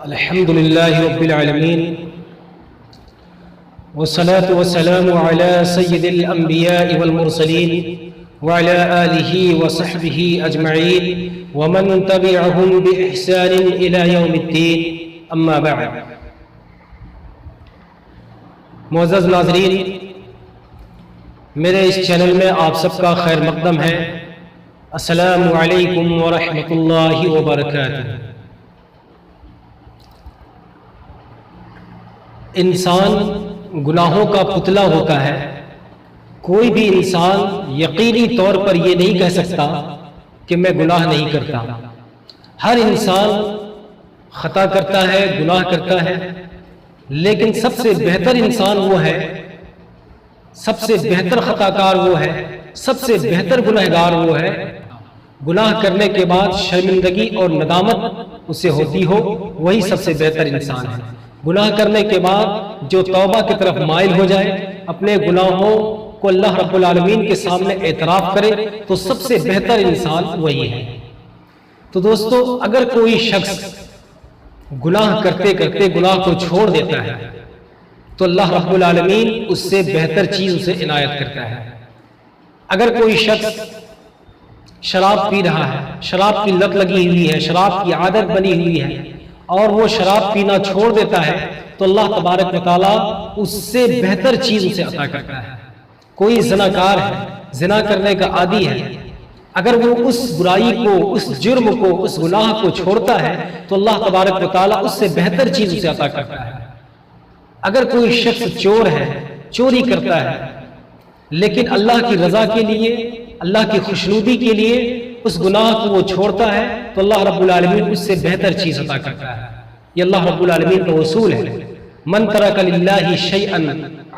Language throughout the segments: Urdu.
الحمدللہ رب العالمین والصلاة والسلام على سید الانبیاء والمرسلین وعلى آلہ وصحبہ اجمعین ومن تبعهم بإحسان الى یوم الدین اما بعد۔ معزز ناظرین، میرے اس چینل میں آپ سب کا خیر مقدم ہے۔ السلام علیکم ورحمۃ اللہ وبرکاتہ۔ انسان گناہوں کا پتلا ہوتا ہے۔ کوئی بھی انسان یقینی طور پر یہ نہیں کہہ سکتا کہ میں گناہ نہیں کرتا۔ ہر انسان خطا کرتا ہے، گناہ کرتا ہے، لیکن سب سے بہتر انسان وہ ہے، سب سے بہتر خطا کار وہ ہے، سب سے بہتر گنہگار وہ ہے گناہ کرنے کے بعد شرمندگی اور ندامت اسے ہوتی ہو، وہی سب سے بہتر انسان ہے۔ گناہ کرنے کے بعد جو توبہ کی طرف مائل ہو جائے، اپنے گناہوں کو اللہ رب العالمین کے سامنے اعتراف کرے، تو سب سے بہتر انسان وہی ہے۔ تو دوستو، اگر کوئی شخص گناہ کرتے کرتے گناہ کو چھوڑ دیتا ہے تو اللہ رب العالمین اس سے بہتر چیز اسے عنایت کرتا ہے۔ اگر کوئی شخص شراب پی رہا ہے، شراب کی لت لگی ہوئی ہے، شراب کی عادت بنی ہوئی ہے، اور وہ شراب پینا چھوڑ دیتا ہے تو اللہ تبارک و تعالیٰ اس سے بہتر چیز اسے عطا کرتا ہے۔ کوئی زناکار ہے، زنا کرنے کا عادی ہے، اگر وہ اس برائی کو، اس جرم کو، اس گناہ کو چھوڑتا ہے تو اللہ تبارک و تعالیٰ اس سے بہتر چیز اسے عطا کرتا ہے۔ اگر کوئی شخص چور ہے، چوری کرتا ہے، لیکن اللہ کی رضا کے لیے، اللہ کی خوشنودی کے لیے اس گناہ کو وہ چھوڑتا ہے تو اللہ رب العالمین اس سے بہتر چیز عطا کرتا ہے۔ یہ اللہ رب العالمین کا اصول ہے، من ترک للہ شیئا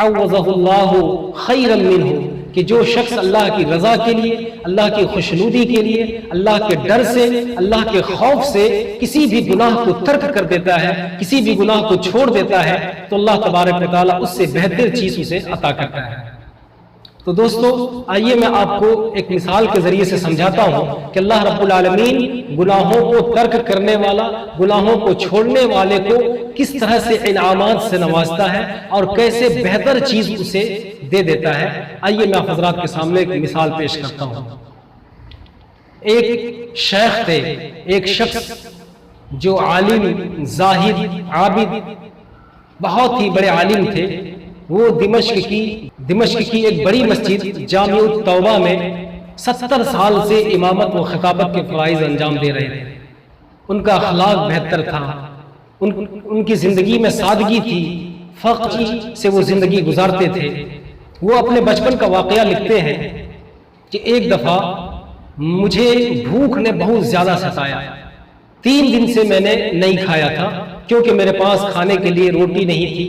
عوضہ اللہ خیرا منہ، کہ جو شخص اللہ کی رضا کے لیے، اللہ کی خوشنودی کے لیے، اللہ کے ڈر سے، اللہ کے خوف سے کسی بھی گناہ کو ترک کر دیتا ہے، کسی بھی گناہ کو چھوڑ دیتا ہے تو اللہ تبارک و تعالیٰ اس سے بہتر چیز اسے عطا کرتا ہے۔ تو دوستو، آئیے میں آپ کو ایک مثال کے ذریعے سے سمجھاتا ہوں کہ اللہ رب العالمین گناہوں کو ترک کرنے والا، گناہوں کو چھوڑنے والے کو کس طرح سے انعامات سے نوازتا ہے اور کیسے بہتر چیز اسے دے دیتا ہے۔ آئیے میں آپ حضرات کے سامنے ایک مثال پیش کرتا ہوں۔ ایک شیخ تھے، ایک شخص جو عالم، زاہد، عابد، بہت ہی بڑے عالم تھے۔ وہ دمشق کی ایک بڑی مسجد جامع التوبہ میں 70 سال سے امامت و خطابت کے فرائض انجام دے رہے تھے۔ ان کا اخلاق بہتر تھا، ان کی زندگی میں سادگی تھی، فقر سے وہ زندگی گزارتے تھے۔ وہ اپنے بچپن کا واقعہ لکھتے ہیں کہ ایک دفعہ مجھے بھوک نے بہت زیادہ ستایا، 3 دن سے میں نے نہیں کھایا تھا، کیونکہ میرے پاس کھانے کے لیے روٹی نہیں تھی،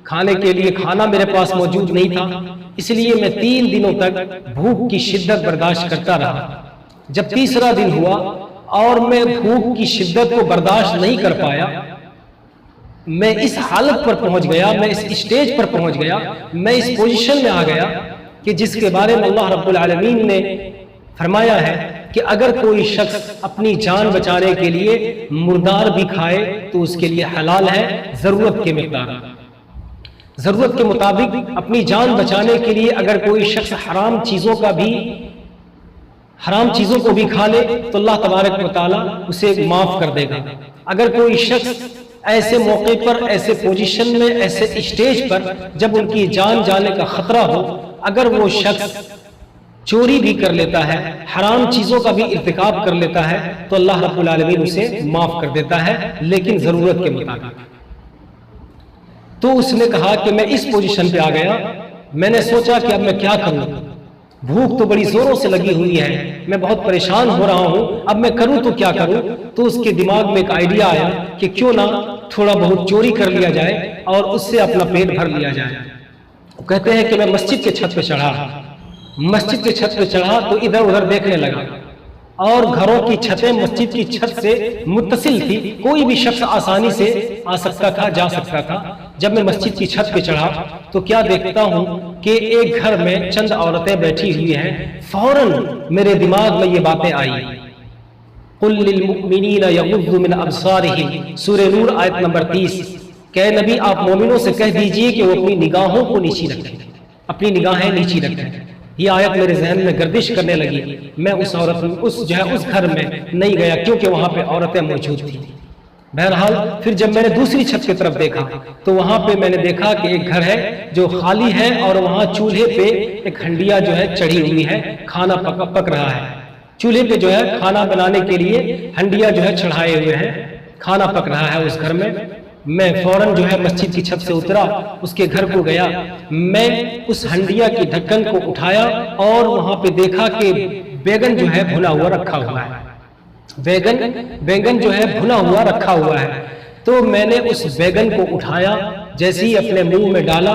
کھانے کے لیے کھانا میرے پاس موجود نہیں تھا، اس لیے میں 3 دنوں تک بھوک کی شدت برداشت کرتا رہا۔ جب تیسرا دن ہوا اور میں بھوک کی شدت کو برداشت نہیں کر پایا، میں اس حالت پر پہنچ گیا، میں اس اسٹیج پر پہنچ گیا، میں اس پوزیشن میں آ گیا کہ جس کے بارے میں اللہ رب العالمین نے فرمایا ہے کہ اگر کوئی شخص اپنی جان بچانے کے لیے مردار بھی کھائے تو اس کے لیے حلال ہے، ضرورت کے مقدار، ضرورت کے مطابق اپنی جان بچانے کے لیے اگر کوئی شخص حرام چیزوں کو بھی کھا لے تو اللہ تبارک و تعالیٰ اسے معاف کر دے گا۔ اگر کوئی شخص ایسے موقع پر، ایسے پوزیشن میں، ایسے اسٹیج پر جب ان کی جان جانے کا خطرہ ہو، اگر وہ شخص چوری بھی کر لیتا ہے، حرام چیزوں کا بھی ارتکاب کر لیتا ہے تو اللہ رب العالمین اسے معاف کر دیتا ہے، لیکن ضرورت کے مطابق۔ تو اس نے کہا کہ میں اس پوزیشن پہ آ گیا، میں نے سوچا کہ اب میں کیا کروں، بھوک تو بڑی زوروں سے لگی ہوئی ہے، میں بہت پریشان ہو رہا ہوں، اب میں کروں تو کیا کروں۔ تو اس کے دماغ میں ایک آئیڈیا آیا کہ کیوں نہ تھوڑا بہت چوری کر لیا جائے اور اس سے اپنا پیٹ بھر لیا جائے۔ وہ کہتے ہیں کہ میں مسجد کے چھت پہ چڑھا، مسجد کے چھت پہ چڑھا تو ادھر ادھر دیکھنے لگا، اور گھروں کی چھتیں مسجد کی چھت سے متصل تھی، کوئی بھی شخص آسانی سے آ سکتا تھا، جا سکتا تھا۔ جب میں مسجد کی چھت پہ چڑھا تو کیا دیکھتا ہوں کہ ایک گھر میں چند عورتیں بیٹھی ہوئی ہیں، فوراً میرے دماغ میں یہ باتیں آئی۔ قل للمؤمنین یغضوا من ابصارہم، سورہ نور آیت نمبر 30، کہ نبی آپ مومنوں سے کہہ دیجئے کہ وہ اپنی نگاہوں کو نیچی رکھیں، اپنی نگاہیں نیچی رکھیں۔ یہ آیت میرے ذہن میں گردش کرنے لگی۔ میں اس گھر میں نہیں گیا کیونکہ وہاں پہ عورتیں موجود تھیں۔ بہرحال پھر جب میں نے دوسری چھت کی طرف دیکھا تو وہاں پہ میں نے دیکھا کہ ایک گھر ہے جو خالی ہے، اور وہاں چولہے پہ ایک ہنڈیا جو ہے چڑھی ہوئی ہے، کھانا پک رہا ہے۔ چولہے پہ جو ہے کھانا بنانے کے لیے ہنڈیا جو ہے چڑھائے ہوئے ہیں، کھانا پک رہا ہے اس گھر میں۔ میں فوراً جو ہے مسجد کی چھت سے اترا، اس کے گھر کو گیا، میں اس ہنڈیا کی ڈھکن کو اٹھایا اور وہاں پہ دیکھا کہ بیگن جو ہے بھنا ہوا رکھا ہوا ہے، بیگن جو ہے بھنا ہوا رکھا ہوا ہے۔ تو میں نے اس بیگن کو اٹھایا، جیسے ہی اپنے منہ میں ڈالا،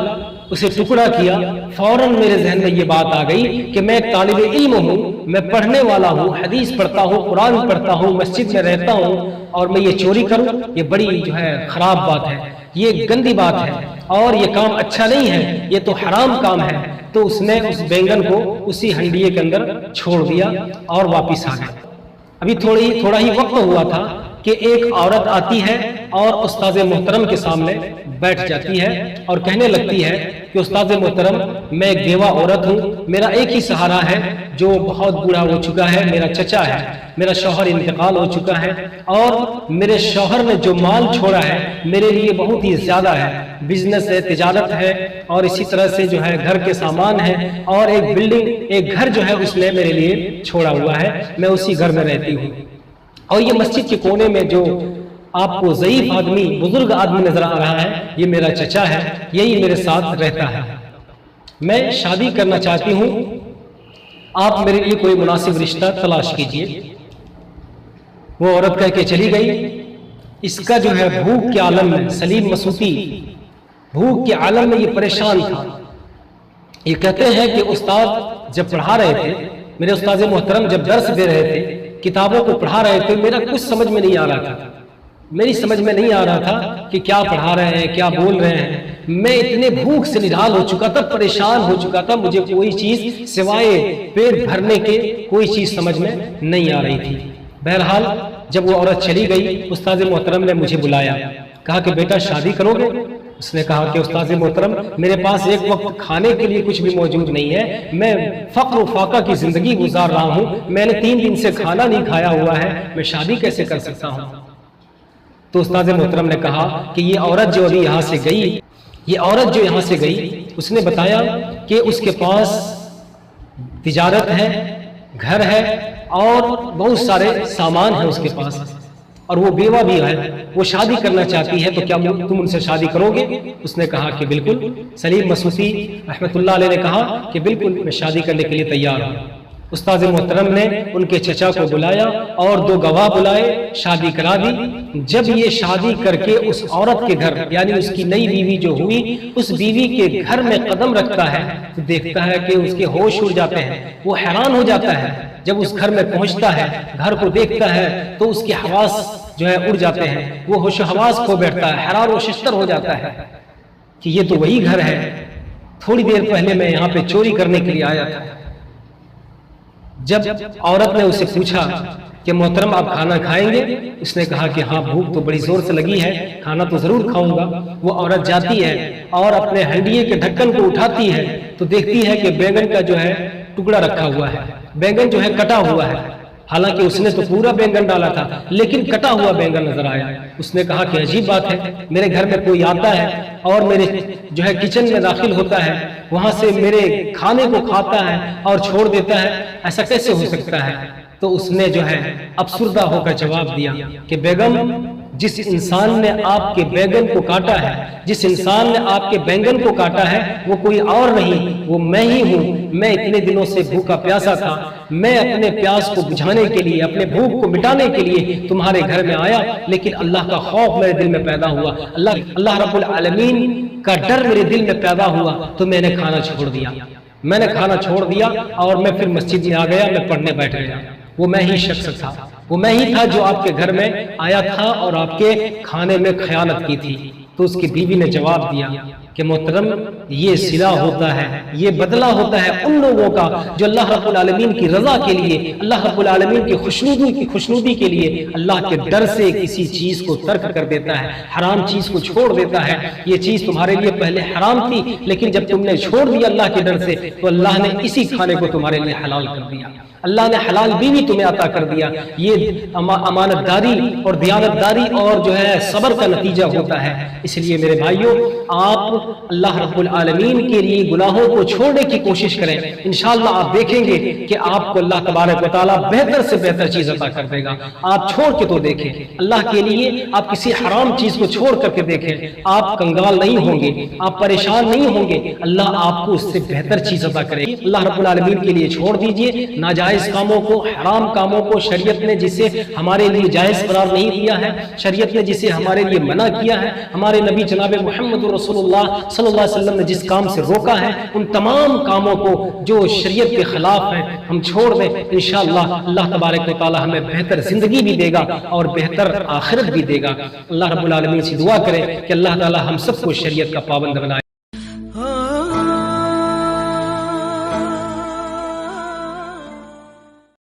اسے ٹکڑا کیا، فوراً میرے ذہن میں یہ بات آ گئی کہ میں ایک طالب علم ہوں، میں پڑھنے والا ہوں، حدیث پڑھتا ہوں، قرآن پڑھتا ہوں، مسجد میں رہتا ہوں، اور میں یہ چوری کروں، یہ بڑی جو ہے خراب بات ہے، یہ گندی بات ہے، اور یہ کام اچھا نہیں ہے، یہ تو حرام کام ہے۔ تو اس نے اس بیگن کو اسی ہنڈیے کے اندر چھوڑ دیا اور واپس آ گیا۔ ابھی تھوڑا ہی وقت ہوا تھا کہ ایک عورت آتی ہے اور استاذ محترم کے سامنے بیٹھ جاتی ہے اور کہنے لگتی ہے کہ استاذ محترم، میں ایک بیوہ عورت ہوں، میرا ایک ہی سہارا ہے جو بہت بوڑھا ہو چکا ہے، میرا چچا ہے، میرا شوہر انتقال ہو چکا ہے، اور میرے شوہر نے جو مال چھوڑا ہے میرے لیے بہت ہی زیادہ ہے، بزنس ہے، تجارت ہے، اور اسی طرح سے جو ہے گھر کے سامان ہے، اور ایک گھر جو ہے اس نے میرے لیے چھوڑا ہوا ہے، میں اسی گھر میں رہتی ہوں۔ اور یہ مسجد کے کونے میں جو آپ کو ضعیف آدمی، بزرگ آدمی نظر آ رہا ہے، یہ میرا چچا ہے، یہی میرے ساتھ رہتا ہے، میں شادی کرنا چاہتی ہوں، آپ میرے لیے کوئی مناسب رشتہ تلاش کیجئے۔ وہ عورت کہہ کے چلی گئی۔ اس کا جو ہے بھوک کے عالم میں، سلیم مسعودی بھوک کے عالم میں یہ پریشان تھا۔ یہ کہتے ہیں کہ استاد جب پڑھا رہے تھے، میرے استاذ محترم جب درس دے رہے تھے، کتابوں کو پڑھا رہے تھے، میرا کچھ سمجھ میں نہیں آ رہا تھا، میری سمجھ میں نہیں آ رہا تھا کہ کیا پڑھا رہے ہیں، کیا بول رہے ہیں۔ میں اتنے بھوک سے نڈھال ہو چکا تھا، پریشان ہو چکا تھا، مجھے کوئی چیز سوائے پیٹ بھرنے کے کوئی چیز سمجھ میں نہیں آ رہی تھی۔ بہرحال جب وہ عورت چلی گئی، استاذ محترم نے مجھے بلایا، کہا کہ بیٹا شادی کرو گے؟ اس نے کہا کہ استاذ محترم، میرے پاس ایک وقت کھانے کے لیے کچھ بھی موجود نہیں ہے، میں فقر و فاقہ کی زندگی گزار رہا ہوں، میں نے 3 دن سے کھانا نہیں کھایا ہوا ہے، میں شادی کیسے کر سکتا ہوں؟ تو استاذ محترم نے کہا کہ یہ عورت جو ابھی یہاں سے گئی، اس نے بتایا کہ اس کے پاس تجارت ہے، گھر ہے، اور بہت سارے سامان ہیں اس کے پاس، اور وہ بیوہ بھی ہے، وہ شادی کرنا چاہتی ہے، تو کیا تم ان سے شادی کرو گے؟ اس نے کہا کہ بالکل۔ سلیم مسعودی رحمۃ اللہ علیہ نے کہا کہ بالکل میں شادی کرنے کے لیے تیار ہوں۔ استاذ محترم نے ان کے چچا کو بلایا اور 2 گواہ بلائے، شادی کرا دی۔ جب یہ شادی کر کے اس عورت کے گھر، یعنی اس کی نئی بیوی جو ہوئی، اس بیوی کے گھر میں قدم رکھتا ہے تو دیکھتا ہے کہ اس کے ہوش اڑ جاتے ہیں، وہ حیران ہو جاتا ہے۔ جب اس گھر میں پہنچتا ہے، گھر کو دیکھتا ہے، تو اس کے حواس جو ہے اڑ جاتے ہیں، وہ ہوش و حواس کھو بیٹھتا ہے، حیران و ششدر ہو جاتا ہے کہ یہ تو وہی گھر ہے، تھوڑی دیر پہلے میں یہاں پہ چوری کرنے کے لیے آیا تھا۔ جب عورت نے اسے پوچھا کہ محترم آپ کھانا کھائیں گے؟ اس نے کہا کہ ہاں بھوک تو بڑی زور سے لگی ہے، کھانا تو ضرور کھاؤں گا۔ وہ عورت جاتی ہے اور اپنے ہنڈیے کے ڈھکن کو اٹھاتی ہے تو دیکھتی ہے کہ بیگن کا جو ہے ٹکڑا رکھا ہوا ہے، بیگن جو ہے کٹا ہوا ہے، حالانکہ اس نے تو پورا بیگن ڈالا تھا لیکن کٹا ہوا بیگن نظر آیا۔ اس نے کہا کہ عجیب بات ہے، میرے گھر میں کوئی آتا ہے اور میرے جو ہے کچن میں داخل ہوتا ہے، وہاں سے میرے کھانے کو کھاتا ہے اور چھوڑ دیتا ہے، ایسا کیسے ہو سکتا ہے؟ تو اس نے جو ہے افسردہ ہو کر جواب دیا کہ بیگم، جس انسان نے آپ کے بیگن کو کاٹا ہے، جس انسان نے آپ کے بیگن کو کاٹا ہے، وہ کوئی اور نہیں، وہ میں ہی ہوں۔ میں اتنے دنوں سے بھوکا پیاسا تھا، میں اپنے پیاس کو بجھانے کے لیے، اپنے بھوک کو مٹانے کے لیے تمہارے گھر میں آیا، لیکن اللہ کا خوف میرے دل میں پیدا ہوا، اللہ رب العالمین کا ڈر میرے دل میں پیدا ہوا، تو میں نے کھانا چھوڑ دیا، میں نے کھانا چھوڑ دیا اور میں پھر مسجد میں آ گیا، میں پڑھنے بیٹھ گیا۔ وہ میں ہی شخص تھا، وہ میں ہی تھا جو آپ کے گھر میں آیا تھا اور آپ کے کھانے میں خیانت کی تھی۔ تو اس کی بیوی نے جواب دیا کہ محترم یہ صلہ ہوتا ہے، یہ بدلہ ہوتا ہے ان لوگوں کا جو اللہ رب العالمین کی رضا کے لیے، اللہ رب العالمین کی خوشنودی کے لیے اللہ کے ڈر سے کسی چیز کو ترک کر دیتا ہے، حرام چیز کو چھوڑ دیتا ہے۔ یہ چیز تمہارے لیے پہلے حرام تھی، لیکن جب تم نے چھوڑ دیا اللہ کے ڈر سے تو اللہ نے اسی کھانے کو تمہارے لیے حلال کر دیا، اللہ نے حلال بیوی تمہیں عطا کر دیا۔ یہ امانت داری اور دیانت داری اور جو ہے صبر کا نتیجہ ہوتا ہے۔ اس لیے میرے بھائیوں، آپ اللہ رب العالمین کے لیے گناہوں کو چھوڑنے کی کوشش کریں، انشاءاللہ آپ دیکھیں گے کہ آپ کو اللہ تبارک و تعالیٰ بہتر سے بہتر چیز عطا کر دے گا۔ آپ چھوڑ کے تو دیکھیں، اللہ کے لیے آپ کسی حرام چیز کو چھوڑ کر کے دیکھیں، آپ کنگال نہیں ہوں گے، آپ پریشان نہیں ہوں گے، اللہ آپ کو اس سے بہتر چیز عطا کرے گی۔ اللہ رب العالمین کے لیے چھوڑ دیجئے ناجائز کاموں کو، حرام کاموں کو، شریعت نے جسے ہمارے لیے جائز قرار نہیں دیا ہے، شریعت نے جسے ہمارے لیے منع کیا ہے، ہمارے نبی جناب محمد رسول اللہ صلی اللہ علیہ وسلم نے جس کام سے روکا ہے، ان تمام کاموں کو جو شریعت کے خلاف ہیں ہم چھوڑ دیں۔ انشاءاللہ اللہ تبارک و تعالی ہمیں بہتر زندگی بھی دے گا اور بہتر آخرت بھی دے گا۔ اللہ رب العالمین سے دعا کریں کہ اللہ تعالی ہم سب کو شریعت کا پابند بنائے۔